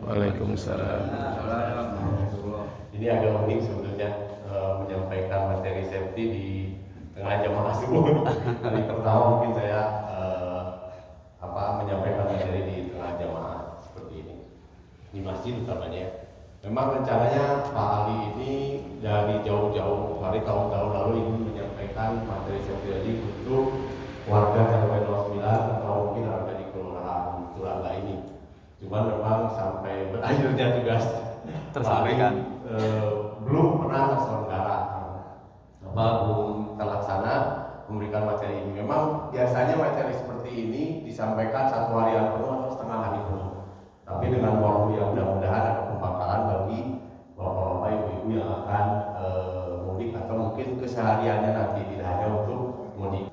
Waalaikumsalam. Ini agak unik sebetulnya menyampaikan materi safety di tengah jamaah subuh. Kali pertama mungkin saya menyampaikan materi di tengah jamaah seperti ini di masjid utamanya. Memang rencananya Pak Ali ini dari jauh-jauh hari tahun-tahun lalu ingin menyampaikan materi safety tadi untuk warga RW 09 atau mungkin warga di kelurahan Turangga ini. Cuman memang sampai berakhirnya tugas tersampaikan belum pernah terselenggara, belum terlaksana memberikan materi ini. Memang biasanya materi seperti ini disampaikan satu harian penuh atau setengah hari penuh. Tapi dengan waktu yang mudah-mudahan ada pembakaran bagi bapak-bapak ibu-ibu yang akan mudik atau mungkin kesehariannya nanti tidak hanya untuk mudik.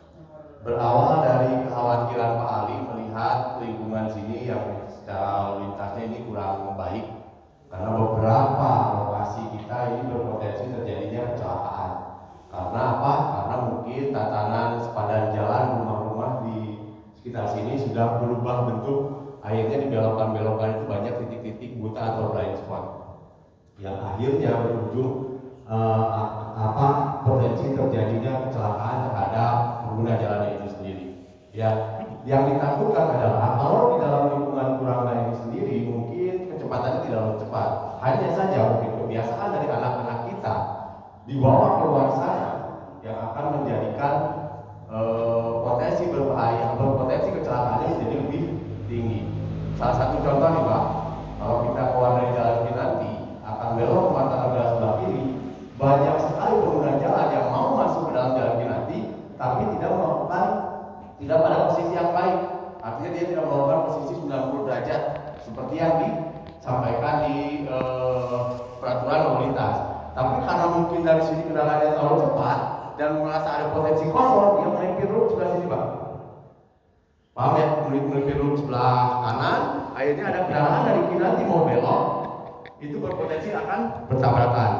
Berawal dari kekhawatiran Pak Ali melihat lingkungan sini yang secara lintasnya ini kurang baik karena beberapa lokasi kita ini berpotensi terjadinya kecelakaan. Karena apa? Karena mungkin tatanan sepadan jalan rumah-rumah di sekitar sini sudah berubah bentuk, akhirnya di belokan-belokan itu banyak titik-titik buta atau blind spot yang akhirnya berujung potensi terjadinya kecelakaan terhadap pengguna jalan itu sendiri. Ya, yang ditakutkan adalah kalau di dalam lingkungan Turangga ini sendiri mungkin kecepatannya tidak terlalu cepat. Hanya saja mungkin kebiasaan dari anak-anak kita dibawa keluar sana yang akan menjadikan potensi berbahaya, berpotensi kecelakaannya menjadi lebih tinggi. Salah satu contoh nih Pak, kalau kita keluar dari jalan ini nanti akan belok ke mata negara sebelah kiri, banyak sekali pengguna jalan yang mau masuk ke dalam jalan ini nanti, tapi tidak pada posisi yang baik. Artinya dia tidak melakukan posisi 90 derajat seperti yang disampaikan di peraturan lalu lintas. Tapi karena mungkin dari sini kendaraannya terlalu cepat dan merasa ada potensi kosong, dia melipir dulu sebelah sini Pak. Paham ya? Melipir dulu sebelah kanan, akhirnya ada kendaraan dari kiri nanti mau belok, itu berpotensi akan bertabrakan.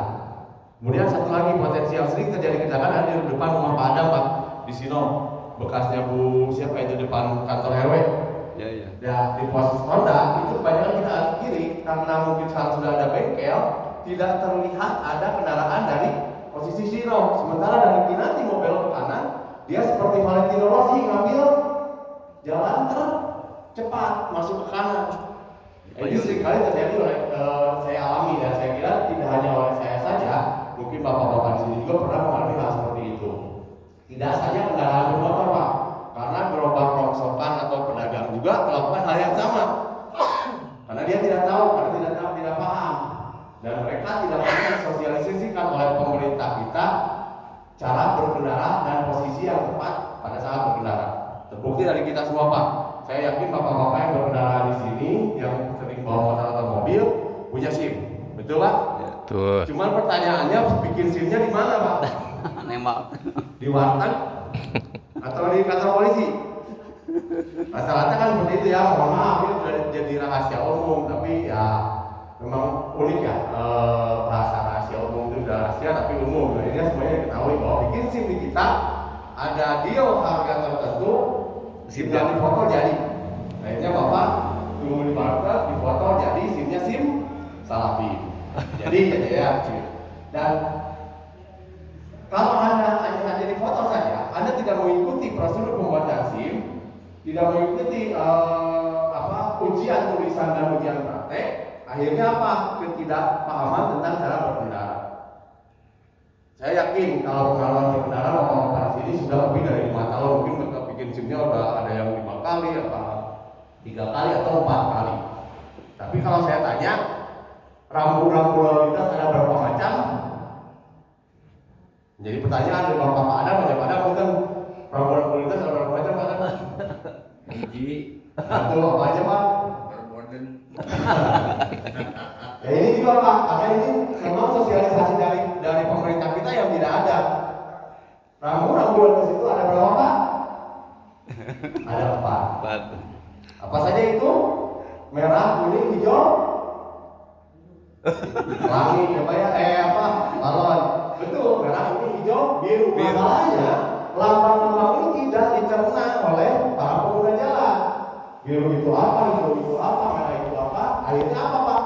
Kemudian satu lagi potensi yang sering terjadi kecelakaan ada di depan rumah Pak Adam Pak, di Sino, bekasnya Bu siapa itu depan kantor RW. Ya. Ya di pos Honda itu kebanyakan kita kiri karena mungkin sekarang sudah ada bengkel, tidak terlihat ada kendaraan dari posisi Sino. Sementara dari kiri nanti mau belok ke kanan, dia seperti Valentino Rossi ngambil jalan tercepat masuk ke kanan. Ini seringkali terjadi oleh saya alami dan saya kira tidak hanya oleh saya saja, mungkin bapak-bapak di sini juga pernah mengalami hal seperti itu. Tidak saja kendaraan bermotor Pak, karena gerobak rongsokan atau pedagang juga melakukan hal yang sama. Karena dia tidak tahu, karena tidak paham, dan mereka tidak pernah disosialisasikan oleh pemerintah kita cara berkendara dan posisi yang tepat pada saat berkendara. Terbukti dari kita semua Pak. Saya yakin bapak-bapak yang berkendara di sini yang sering bawa motor atau mobil punya SIM, betul Pak? Betul. Cuman pertanyaannya bikin SIM-nya di mana Pak? Nembak. Di warteg atau di kantor polisi? Rata-rata kan seperti itu ya. Mohon maaf ini sudah jadi rahasia umum, tapi ya memang unik ya, bahasa rahasia umum itu sudah rahasia tapi umum. Jadi semuanya diketahui bahwa bikin SIM di kita ada deal harga tertentu, SIM yang difoto jadi. Akhirnya Bapak tunggu di warteg, difoto jadi SIM-nya SIM salah PIN. Jadi ya. Dan kalau Anda hanya di foto saja, Anda tidak mengikuti prosedur pembuatan SIM, tidak mengikuti ujian tulisan dan ujian praktek, akhirnya apa? Ketidakpahaman tentang cara berkendara. Saya yakin kalau pengalaman berkendara bapak-bapak di sini sudah lebih dari 5 tahun, mungkin mereka bikin SIM-nya udah ada yang 5 kali, 3 kali atau 4 kali. Tapi kalau saya tanya, rambu-rambu lalu lintas ada berapa macam? Jadi pertanyaan dari Bapak Adam, mungkin rambu-rambu lintas ada berapa macam Pak? Satu apa aja Pak? Berboden. Ya ini juga Pak, karena ini memang sosialisasi dari pemerintah kita yang tidak ada. Rambu-rambu lintas itu ada berapa Pak? Ada 4. Apa saja itu? Merah, kuning, hijau, pelangi, balon. Betul, merah, kuning, hijau, biru. Masalahnya lambang-lambang ini tidak dicerna oleh para pengguna jalan. Biru itu apa, hijau itu apa, merah itu apa? Akhirnya apa Pak?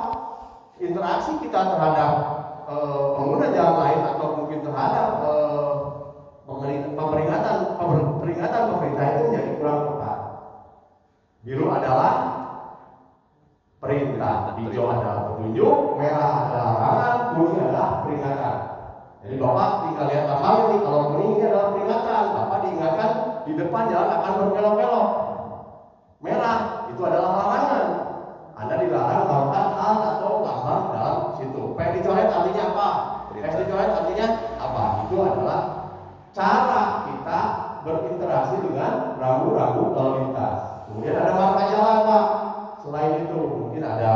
interaksi kita terhadap pengguna jalan lain atau mungkin terhadap peringatan pemerintah itu menjadi kurang tepat. Biru adalah perintah, hijau adalah petunjuk, merah adalah larangan, kuning adalah peringatan. Jadi Bapak tinggal lihat lapangan ini, kalau kuning ini adalah peringatan, Bapak diingatkan di depan jalan akan berbelok-belok. Merah itu adalah larangan, Anda dilarang melakukan hal atau lambang dalam situ. P dicoret artinya apa? S dicoret artinya apa? Itu adalah cara kita berinteraksi dengan rambu-rambu lalu lintas. Kemudian ada marka jalan, Pak. Selain itu mungkin ada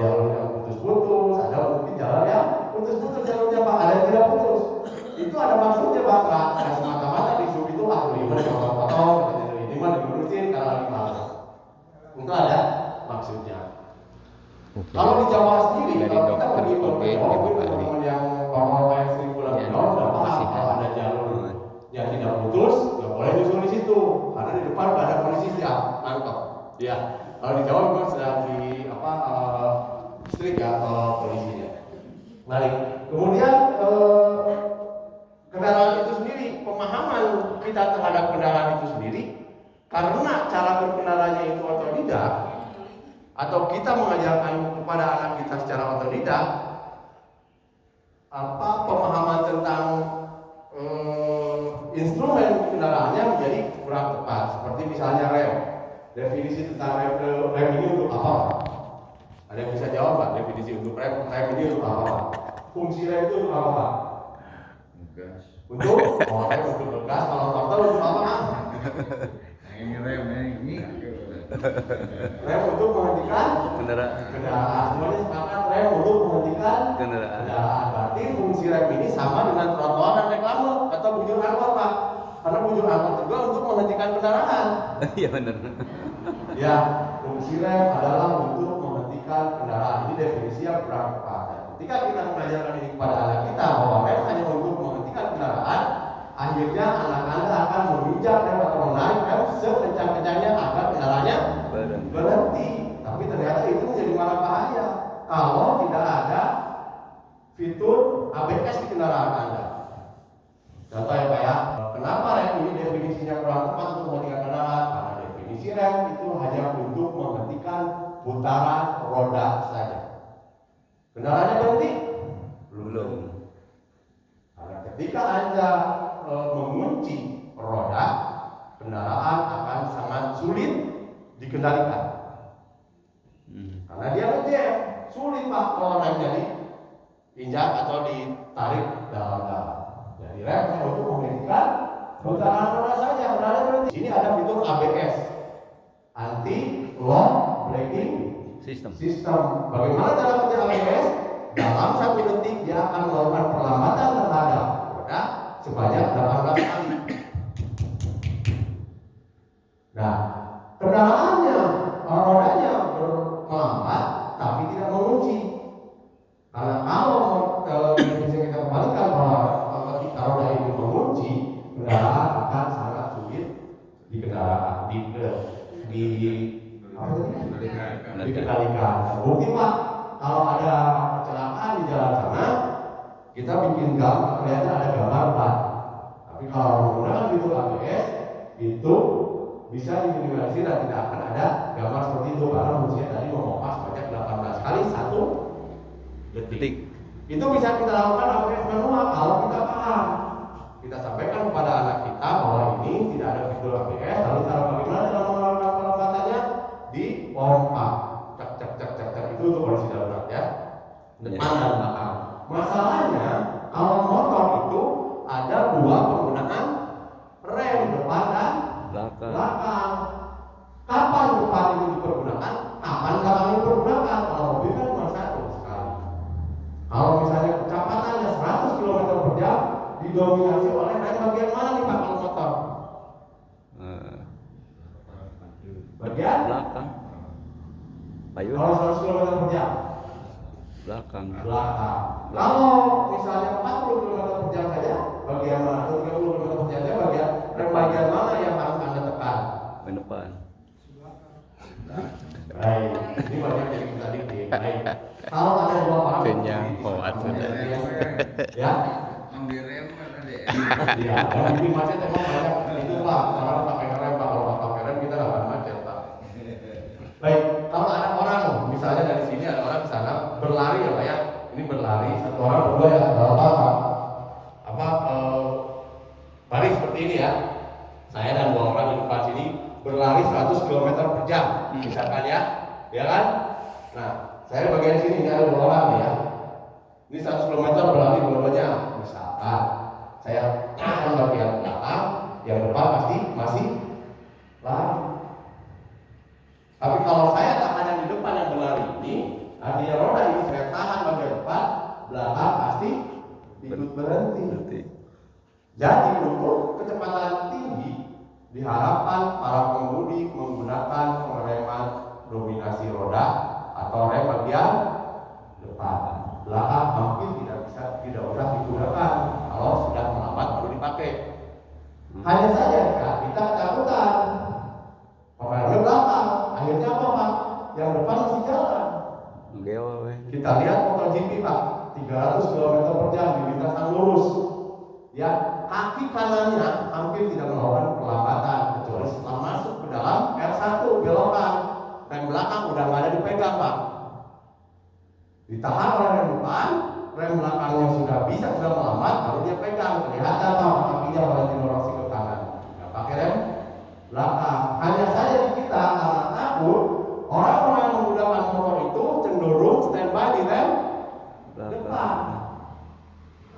jalur yang putus-putus, ada mungkin jalan yang putus-putus jalurnya, Pak. Ada yang tidak putus. Itu ada maksudnya, Pak. Nggak semata-mata di sub itu ini mah dipotong-potong, ini mah dilurusin karena lagi malas. Itu ada maksudnya. Kalau di Jawa sendiri, kalau kita pergi ke Jawa, teman-teman yang bapak yang sering pulang ke Jawa sudah paham kalau ada jalur yang tidak putus, nggak boleh nyusul di situ, karena di depan udah ada polisi siap nangkep. Ya, kalau di Jawa memang sedang di strik ya polisinya. Baik, kemudian kendaraan itu sendiri, pemahaman kita terhadap kendaraan itu sendiri, karena cara berkendaranya itu otodidak, atau kita mengajarkan kepada anak kita secara otodidak, pemahaman tentang instrumen kendaraannya menjadi kurang tepat. Seperti misalnya rem. Definisi tentang rem ini untuk apa? Ada yang bisa jawab nggak? Definisi untuk rem ini untuk apa? Fungsi rem itu untuk apa? Gas. Untuk rem untuk ngegas. Kalau throttle untuk apa? Ini rem ini. Rem untuk menghentikan kendaraan. Semuanya sepakat rem untuk menghentikan kendaraan. Berarti fungsi rem ini sama dengan trotoar dan reklame atau bujur angkot, Pak. Karena bujur angkot juga untuk menghentikan kendaraan. Iya benar. Ya, fungsi rem adalah untuk menghentikan kendaraan. Ini definisi yang kurang tepat. Ketika kita mengajarkan ini kepada anak kita bahwa rem hanya untuk menghentikan kendaraan, akhirnya anak Anda akan menginjak rem atau menarik rem sekencang-kencangnya agar kendaraannya berhenti. Tapi ternyata itu menjadi malah bahaya kalau tidak ada fitur ABS di kendaraan Anda. Contoh ya Pak ya, kenapa rem ini definisinya kurang tepat untuk menghentikan kendaraan? Karena definisi rem itu hanya untuk menghentikan putaran roda saja. Kendaraannya berhenti? Belum. Karena ketika Anda mengunci roda, kendaraan akan sangat sulit dikendalikan. Karena dia ngejam, sulit Pak kalau remnya diinjak atau ditarik dalam-dalam. Jadi rem hanya untuk menghentikan putaran roda saja, kendaraannya berhenti. Ini ada fitur ABS, anti lock braking system. Bagaimana cara kerja ABS? Dalam 1 detik dia akan melakukan perlambatan terhadap roda sebanyak 18 kali. Nah, kendaraannya, rodanya melambat tapi tidak mengunci. Karena kalau bisa kita kembalikan bahwa ketika roda itu mengunci, kendaraan akan sangat sulit dikendalikan. Bukti Pak, kalau ada kecelakaan di jalan sana, kita bikin gambar, kelihatan ada gambar Pak. Tapi kalau menggunakan fitur ABS, itu bisa diminimalisir dan tidak akan ada gambar seperti itu karena fungsinya tadi memompas sebanyak 18 kali 1 detik. Itu bisa kita lakukan ABS manual kalau kita paham. Kita sampaikan kepada anak kita bahwa ini tidak ada fitur ABS, lalu cara bagaimana dalam melakukan pelambatannya di pompa. Cek itu untuk kondisi darurat ya. Depan dan belakang. Masalahnya kalau motor itu ada 2 penggunaan rem, depan dan belakang. Kapan depan itu dipergunakan? Kapan belakang itu dipergunakan? Kalau mobil kan cuma 1 sekali. Kalau misalnya kecepatannya 100 km per jam didominasi oleh rem bagian mana nih Pak kalau motor? Bagian belakang. Payung. Kalau 100 km per jam Belakang. Kalau misalnya 40 km per jam saja, bagian mana? 30 km per jam saja, bagian mana yang harus Anda tekan? Depan. Baik, ini banyak jadi kita dikit. Baik. Kalau ada dua orang Kenyang, berdiri, hoat satu sudah. ya, Ambil rem tadi. iya. Dan bikin macet emang banyak. Itu Pak, orang pakai rem Pak. Kalau nggak pakai rem kita nggak akan macet Pak. Baik, kalau ada orang, misalnya dari sini ada orang ke sana berlari ya Pak ya. Ini berlari, satu orang berdua ya, baris seperti ini ya. Saya dan dua orang di depan sini berlari 100 km per jam, misalkan ya kan? Nah, saya di bagian sini ini ada dua orang nih ya. Ini 100 km berlari dua-duanya, misalkan. Saya tahan bagian belakang, yang depan pasti masih lari. Tapi kalau saya tahan yang di depan yang berlari ini, artinya roda ini saya tahan bagian depan, belakang pasti ikut berhenti. Jadi untuk kecepatan tinggi diharapkan para pengemudi menggunakan pengereman dominasi roda atau rem bagian depan. Belakang hampir tidak usah digunakan kalau sudah melambat baru dipakai. Hanya saja kita ketakutan pengeremnya belakang. Akhirnya apa Pak? Yang depan masih jalan. Kita lihat MotoGP Pak, 300 km per jam di lintasan lurus. Ya, kaki kanannya hampir tidak melakukan perlambatan kecuali setelah masuk ke dalam R1 belokan. Rem belakang udah nggak ada dipegang Pak. Ditahan oleh rem depan, rem belakangnya sudah melambat, baru dia pegang. Kelihatan Pak kakinya Valentino Rossi ke kanan. Nggak pakai rem belakang. Hanya saja di kita karena takut, orang-orang yang menggunakan motor itu cenderung standby di rem depan.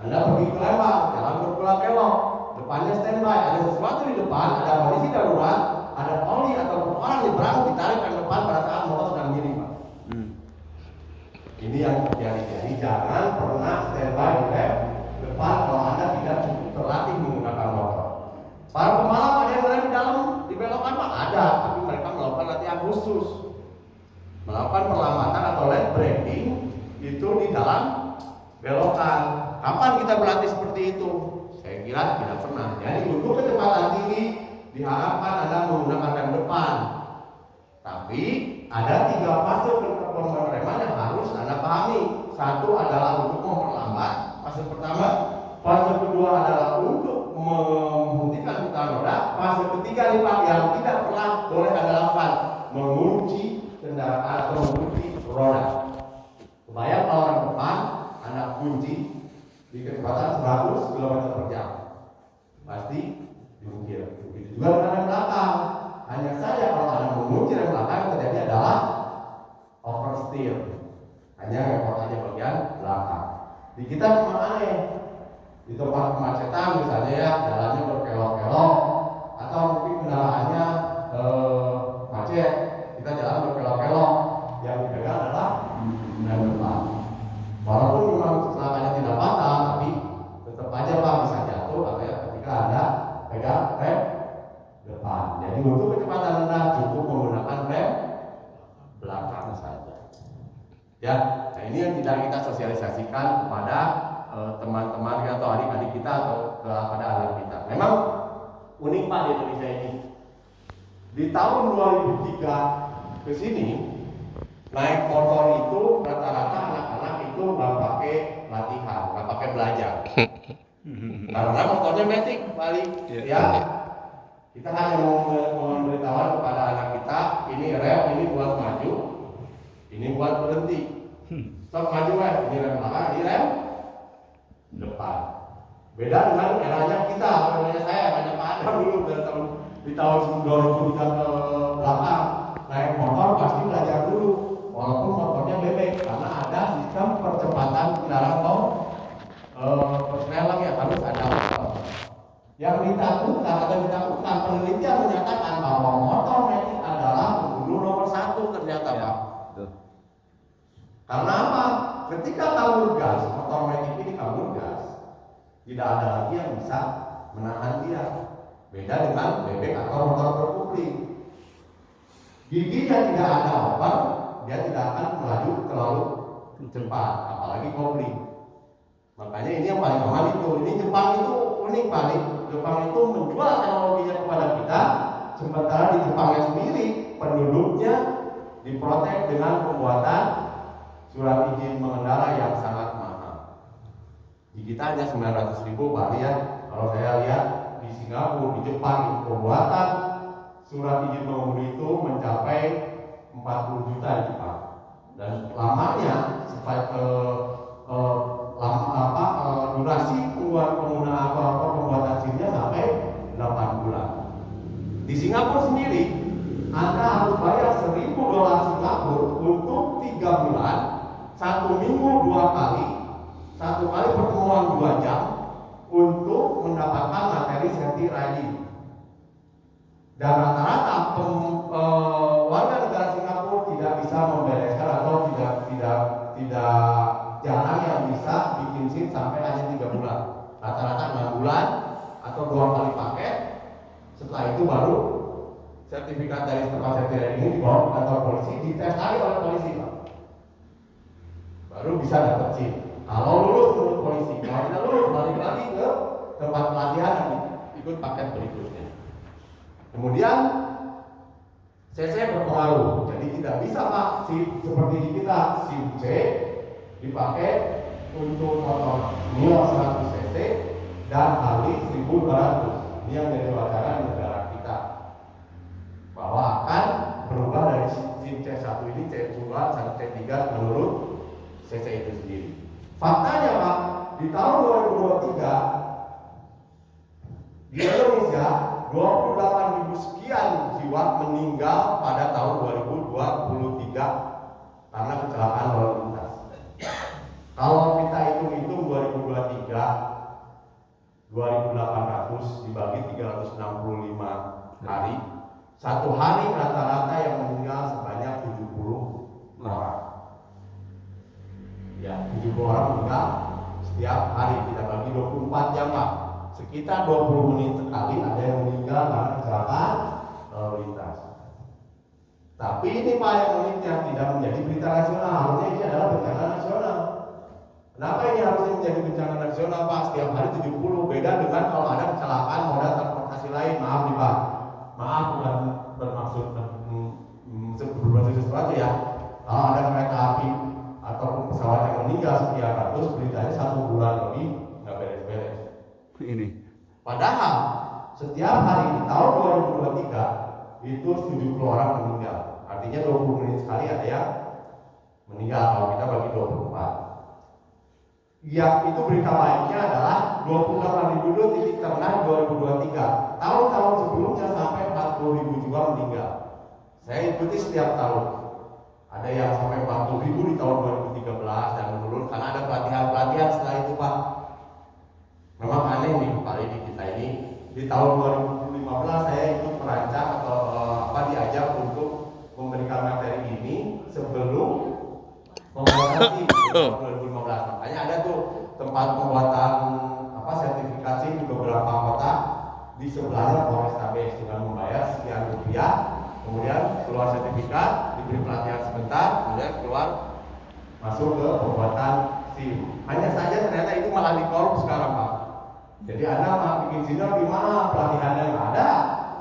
Anda pergi ke Lembang, jalan berkelok-kelok, depannya standby, ada sesuatu di depan, ada kondisi darurat, ada oli atau orang di belakang ditarik ke depan pada saat motor sedang miring Pak. Ini yang terjadi. Jadi jangan pernah standby di rem depan kalau Anda tidak cukup terlatih menggunakan motor. Para pembalap ada yang rem di dalam di belokan Pak? Ada, tapi mereka melakukan latihan khusus, melakukan perlambatan atau late braking itu di dalam belokan. Kapan kita berlatih seperti itu? Saya kira tidak pernah. Jadi untuk kecepatan tinggi diharapkan Anda menggunakan rem depan. Tapi ada 3 fase pengereman yang harus Anda pahami. Satu adalah untuk memperlambat, fase pertama. Fase kedua adalah untuk menghentikan putaran roda. Fase ketiga nih Pak yang tidak pernah boleh Anda lakukan, mengunci kendaraan atau mengunci roda. Kebayang kalau orang depan Anda kunci di kecepatan 100 km per jam, pasti diungkir. Begitu juga dengan rem belakang. Hanya saja kalau Anda mengunci rem belakang yang terjadi adalah oversteer. Hanya repot aja bagian belakang. Di kita memang aneh. Di tempat kemacetan misalnya ya, jalannya berkelok-kelok atau mungkin kendaraannya macet, kita jalan berkelok-kelok, yang dipegang adalah rem depan. Walaupun memang kecelakaannya tidak fatal, tapi tetap aja Pak bisa jatuh atau ya ketika Anda pegang rem depan. Jadi untuk kecepatan rendah cukup menggunakan rem belakang saja. Ya, nah ini yang tidak kita sosialisasikan kepada teman-teman atau adik-adik kita atau kepada anak kita. Memang unik Pak di Indonesia ini. Di tahun 2003 ke sini naik motor itu rata-rata anak-anak itu nggak pakai latihan, nggak pakai belajar. Karena motornya metik balik, ya. Kita hanya mau memberitahuan kepada anak kita, ini rem, ini buat maju, ini buat berhenti. Stop maju ini rem belakang, ini rem depan. Beda dengan eranya kita, eranya saya, eranya Pak Adam dulu di tahun 2003 ke belakang naik motor pasti belajar dulu. Walaupun motornya bebek, karena ada sistem percepatan kendaraan atau persneling yang harus ada motor. Yang ditakutkan penelitian menyatakan bahwa motor metik adalah pembunuh nomor 1 ternyata Pak. Karena apa? Ketika kabur gas, motor metik ini kabur gas, tidak ada lagi yang bisa menahan dia. Beda dengan bebek atau motor berkupling. Giginya tidak ada over, dia tidak akan melaju terlalu cepat, apalagi kopling. Makanya ini yang paling aman itu. Ini Jepang itu unik paling. Jepang itu menjual teknologinya kepada kita, sementara di Jepangnya sendiri penduduknya diprotek dengan pembuatan surat izin mengendara yang sangat mahal. Di kita hanya 900.000 Pak ya. Kalau saya lihat di Singapura, di Jepang itu pembuatan surat izin mengemudi itu mencapai 40 juta di Jepang. Dan lamanya durasi pembuatan SIM-nya sampai 8 bulan. Di Singapura sendiri, Anda harus bayar $1.000 Singapura untuk 3 bulan, 1 minggu 2 kali, 1 kali pertemuan 2 jam untuk mendapatkan materi safety riding. Dan rata-rata warga negara Singapura tidak bisa membereskan atau tidak jarang yang bisa bikin SIM sampai hanya 3 bulan. Rata-rata 6 bulan atau 2 kali paket. Setelah itu baru sertifikat dari tempat safety riding ini dibawa ke kantor polisi, dites lagi oleh polisi, Pak. Baru bisa dapat SIM. Kalau lulus menurut polisi, kalau tidak lulus balik lagi ke tempat pelatihan dan ikut paket berikutnya. Kemudian CC berpengaruh, jadi tidak bisa Pak SIM seperti di kita SIM C dipakai untuk motor Mio 100 cc dan Harley 1200. Ini yang jadi wacana di negara kita bahwa akan berubah dari SIM C1 ini C2 sampai C3 menurut CC itu sendiri. Faktanya Pak, di tahun 2023 di Indonesia 28.000 sekian jiwa meninggal pada tahun 2023 karena kecelakaan lalu lintas. Kalau kita hitung 2023 2.800 dibagi 365 hari, satu hari rata-rata yang meninggal sebanyak 70 orang. Ya, 70 orang meninggal setiap hari. Kita bagi 24 jam Pak. Sekitar 20 menit sekali ada yang meninggal karena kecelakaan lalu lintas. Tapi ini Pak yang uniknya tidak menjadi berita nasional. Harusnya ini adalah bencana nasional. Kenapa ini harusnya menjadi bencana nasional Pak? Setiap hari 70. Beda dengan kalau ada kecelakaan moda transportasi lain. Maaf nih Pak. Maaf bukan bermaksud sesuatu ya. Kalau ada kereta api ataupun pesawat yang meninggal sekian ratus, beritanya 1 bulan lebih nggak beres-beres. Ini. Padahal setiap hari di tahun 2023 itu 70 orang meninggal. Artinya 20 menit sekali ada yang meninggal kalau kita bagi 24. Yang itu berita baiknya adalah 28.000 itu titik terendah 2023. Tahun-tahun sebelumnya sampai 40.000 jiwa meninggal. Saya ikuti setiap tahun. Ada yang sampai 40.000 di tahun 2013 dan menurun karena ada pelatihan-pelatihan setelah itu Pak. Memang aneh nih Pak di kita ini. Di tahun 2015 saya ikut merancang atau diajak untuk memberikan materi ini sebelum pembuatan SIM di tahun 2015. Makanya ada tuh tempat pembuatan sertifikasi di beberapa kota di sebelahnya Polrestabes dengan membayar sekian rupiah, kemudian keluar sertifikat, diberi pelatihan sebentar, kemudian keluar masuk ke pembuatan SIM. Hanya saja ternyata itu malah dikorup sekarang Pak. Jadi Anda mau bikin SIM lebih mahal, pelatihannya nggak ada,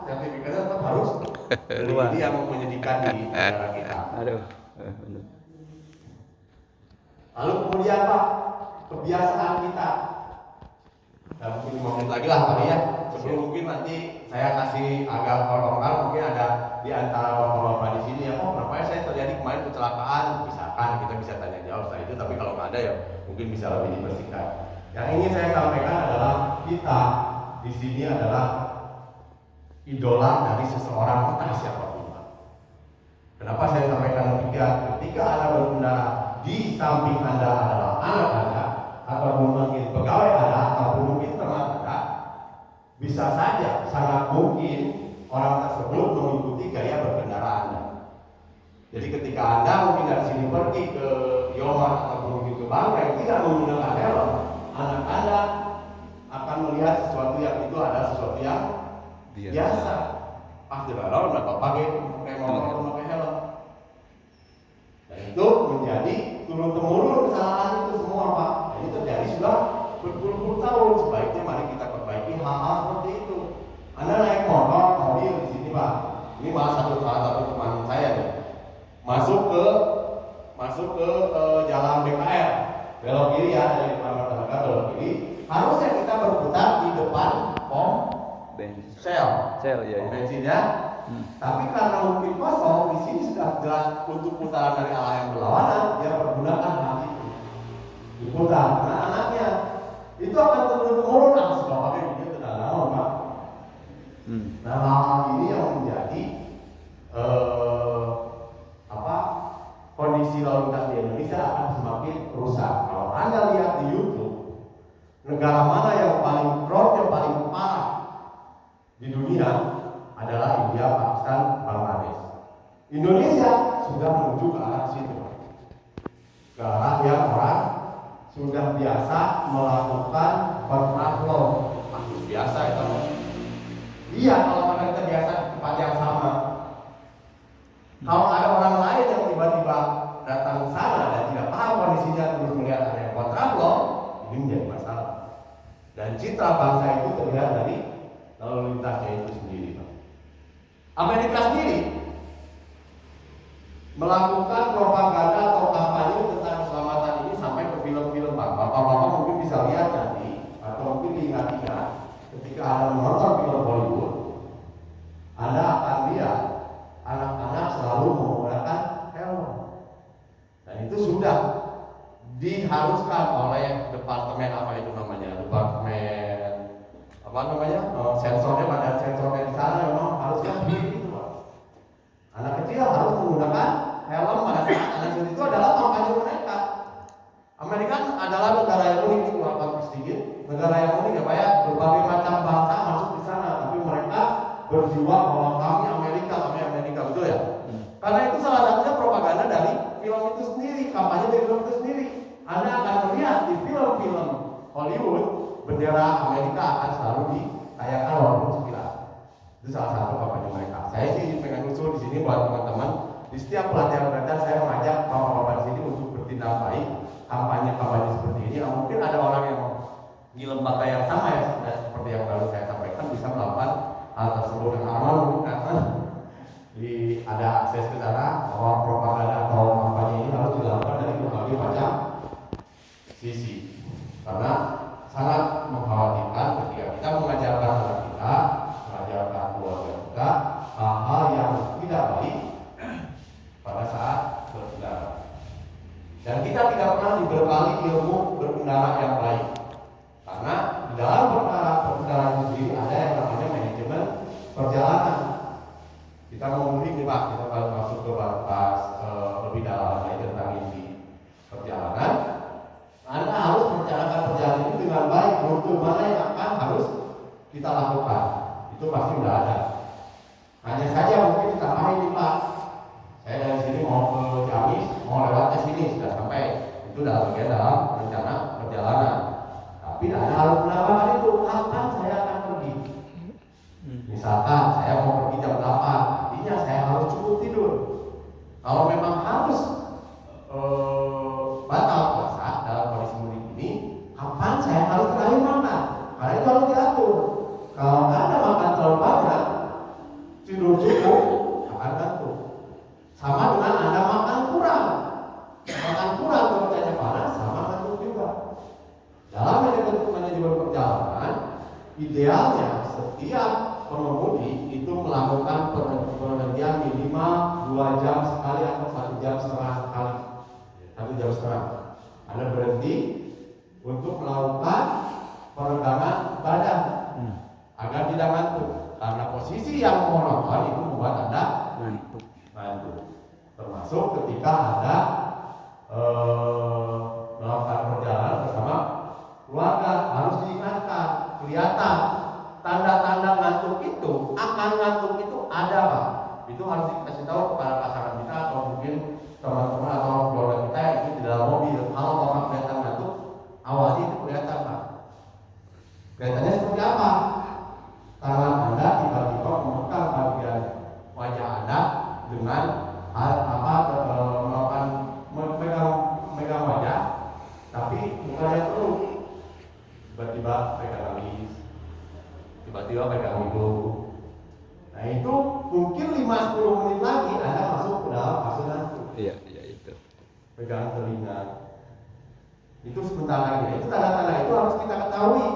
sertifikatnya tetap harus beli. Ini yang menyedihkan di negara kita. Aduh. Lalu kemudian Pak, kebiasaan kita. Dan mungkin 5 menit lagi lah Pak ya. Sebelum mungkin nanti saya kasih agak protokol, mungkin ada di antara bapak-bapak di sini ya, kenapa saya terjadi kemarin kecelakaan, misalkan kita bisa tanya jawab setelah itu, tapi kalau nggak ada ya mungkin bisa lebih dibersihkan. Yang ingin saya sampaikan adalah kita di sini adalah idola dari seseorang entah siapapun. Kenapa saya sampaikan demikian? Ketika Anda berkendara, di samping Anda adalah anak Anda, atau mungkin pegawai Anda, atau mungkin teman Anda, bisa saja sangat mungkin orang tersebut mengikuti gaya berkendara Anda. Jadi ketika Anda mungkin dari sini pergi ke Yoman atau mungkin ke Bangka yang tidak menggunakan helm, anak Anda akan melihat sesuatu yang itu adalah sesuatu yang biasa. Pasti kalau nggak pakai motor atau pakai helm. Dan itu menjadi turun-temurun kesalahan itu semua Pak. Ini terjadi sudah berpuluh-puluh tahun. Sebaiknya mari kita perbaiki hal-hal seperti itu. Anda naik motor, mobil di sini Pak. Ini salah satu teman saya nih. masuk ke jalan BKR, belok kiri ya, dari depan Martabak belok kiri. Harusnya kita berputar di depan pom bensin. Shell Ya. bensinnya. Tapi karena mungkin kosong, di sini sudah jelas untuk putaran dari arah yang berlawanan, dia menggunakan hal itu diputar. Nah anaknya itu akan turun-temurun harus pakai video tidak lama, Pak. Nah hal ini yang menjadi kondisi lalu lintas di Indonesia akan semakin rusak. Kalau Anda lihat di YouTube, negara mana yang paling fraud, yang paling parah di dunia adalah India, Pakistan, Bangladesh. Indonesia sudah menuju ke arah situ, ke arah yang orang sudah biasa melakukan kontraflow. Masih biasa itu. Iya, kalau kita biasa di tempat yang sama. Kalau ada orang lain yang tiba-tiba datang ke sana dan tidak paham kondisinya terus melihat ada yang kontraflow, ini menjadi masalah. Dan citra bangsa itu terlihat dari lalu lintasnya itu sendiri, Pak. Amerika sendiri melakukan propaganda atau kampanye tentang keselamatan ini sampai ke film-film, Pak. Bapak-bapak mungkin bisa lihat nanti atau mungkin diingat-ingat ketika Anda menonton film Hollywood, Anda akan lihat anak-anak selalu menggunakan helm. Dan itu sudah diharuskan oleh departemen sensornya, badan sensornya di sana memang harusnya begitu, Pak. Anak kecil harus menggunakan helm pada saat anak kecil itu adalah kampanye mereka. Amerika adalah negara yang unik, dikeluarkan sedikit, negara yang unik ya Pak ya, berbagai macam bangsa masuk di sana, tapi mereka berjiwa bahwa kami Amerika, betul ya? Karena itu salah satunya propaganda dari film itu sendiri, kampanye dari film itu sendiri. Anda akan melihat di film-film Hollywood, bendera Amerika akan selalu ditayangkan walaupun sekilas. Itu salah satu kampanye mereka. Saya sih pengen usul di sini buat teman-teman, di setiap pelatihan saya mengajak bapak-bapak di sini untuk bertindak baik. Kampanye-kampanye seperti ini, nah, mungkin ada orang yang di lembaga yang sama ya, seperti yang baru saya sampaikan, bisa melakukan hal tersebut. Dan aman mungkin karena ada akses ke sana bahwa propaganda atau kampanye ini harus dilakukan dari berbagai macam sisi, karena sangat mengkhawatirkan ketika kita mengajarkan anak kita, mengajarkan keluarga kita hal-hal yang tidak baik pada saat berkendara. Dan kita tidak pernah dibekali ilmu berkendara yang baik, karena di dalam berkendara itu sendiri ada yang namanya manajemen perjalanan. Kita mau mudik nih Pak, kita baru masuk ke batas lebih dalam lagi tentang ini perjalanan. Anda harus merencanakan perjalanan itu dengan baik, rute mana yang akan harus kita lakukan. Itu pasti sudah ada. Hanya saja mungkin ditambahin nih Pak, saya dari sini mau ke Ciamis, mau lewat ke sini sudah sampai. Itu dalam bagian dalam rencana perjalanan. Tapi Anda harus menambahkan itu, kapan saya akan pergi. Misalkan saya mau pergi jam 8, artinya saya harus cukup tidur. Kalau memang harus batal puasa dalam kondisi mudik ini, kapan saya harus terakhir makan? Karena itu harus diatur. Kalau Anda makan terlalu banyak, tidur cukup, akan ngantuk. Sama dengan Anda makan kurang cuacanya panas, sama ngantuk juga. Dalam manajemen perjalanan, idealnya setiap pengemudi itu melakukan penghentian minimal 2 jam sekali atau 1 jam setengah sekali. 1 jam setengah. Anda berhenti untuk melakukan peregangan badan agar tidak ngantuk. Karena posisi yang monoton itu membuat Anda ngantuk. Termasuk ketika Anda melakukan perjalanan bersama keluarga, harus diingatkan, kelihatan tanda-tanda ngantuk itu, akan ngantuk itu ada Pak. Itu harus dikasih tahu kepada pasangan kita atau mungkin teman-teman atau keluarga kita yang itu di dalam mobil. Kalau Bapak kelihatan ngantuk, awalnya itu kelihatan Pak. Kelihatannya seperti apa? Tangan Anda tiba-tiba memegang bagian wajah Anda dengan melakukan memegang wajah, tapi mukanya terus. Tiba-tiba pegang alis, tiba-tiba pegang hidung. Nah itu mungkin 5-10 menit lagi Anda masuk ke dalam fase ngantuk. pegang telinga. Itu sebentar lagi. Itu tanda-tanda itu harus kita ketahui.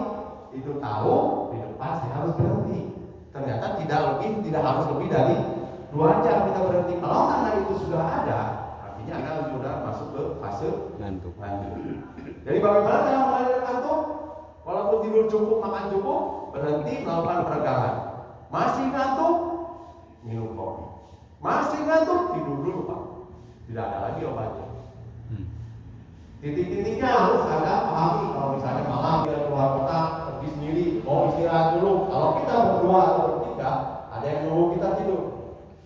Itu tahu di depan saya harus berhenti. Ternyata tidak harus lebih dari 2 jam kita berhenti. Kalau tanda itu sudah ada, artinya Anda sudah masuk ke fase Ngantuk. Jadi bagaimana cara mengalirkan kantuk? Walaupun tidur cukup, makan cukup, berhenti melakukan peregangan. Masih ngantuk, minum kopi. Masih ngantuk, tidur dulu Pak. Tidak ada lagi obatnya. Titik-titiknya harus Anda pahami. Kalau misalnya malam dia keluar kota, pergi sendiri, mau istirahat dulu. Kalau kita berdua atau bertiga, ada yang nunggu kita tidur.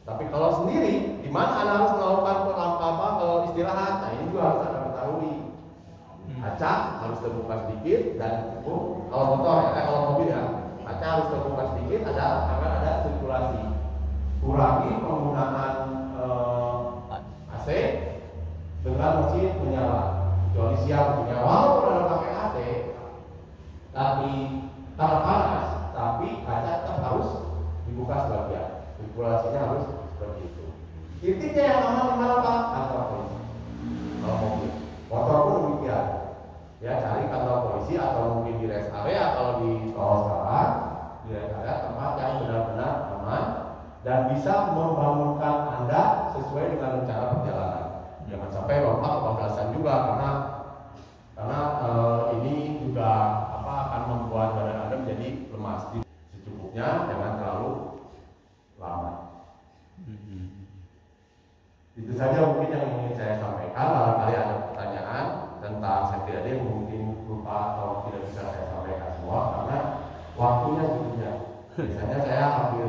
Tapi kalau sendiri, di mana Anda harus melakukan istirahat? Nah ini juga harus Anda ketahui. Kaca harus terbuka sedikit dan cukup. Kalau motor ya, kalau mobil ya, kaca harus terbuka sedikit, agar ada sirkulasi. Kurangi penggunaan AC dengan mesin menyala. Kecuali siang punya, walaupun ada pakai AC, tapi karena panas, tapi kaca tetap harus dibuka sebagian. Sirkulasinya harus seperti itu. Titiknya yang aman di mana Pak? Kantor polisi. Kalau mobil, motor pun demikian. Ya cari kantor polisi atau mungkin di rest area kalau di tol sekarang, di rest area tempat yang benar-benar aman dan bisa membangunkan Anda sesuai dengan rencana perjalanan. Jangan sampai lompat kebablasan juga karena ini juga akan membuat badan Anda menjadi lemas. Secukupnya, jangan terlalu lama. Itu saja mungkin yang ingin saya sampaikan. Barangkali ada pertanyaan tentang safety riding mungkin lupa atau tidak bisa saya sampaikan semua karena waktunya sebetulnya. Biasanya saya hampir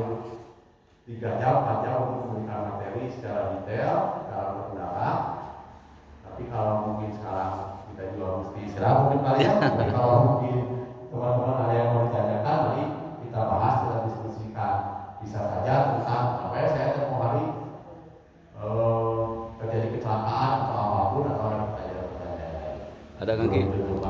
3 jam, 4 jam untuk memberikan materi secara detail dalam berkendara. Tapi kalau mungkin sekarang kita juga mesti istirahat mungkin kalian. Tapi kalau mungkin teman-teman ada yang mau ditanyakan, mari kita bahas, kita diskusikan. Bisa saja tentang apa ya saya tempoh hari terjadi kecelakaan atau apapun atau ada pertanyaan-pertanyaan. Ada Kang Ki?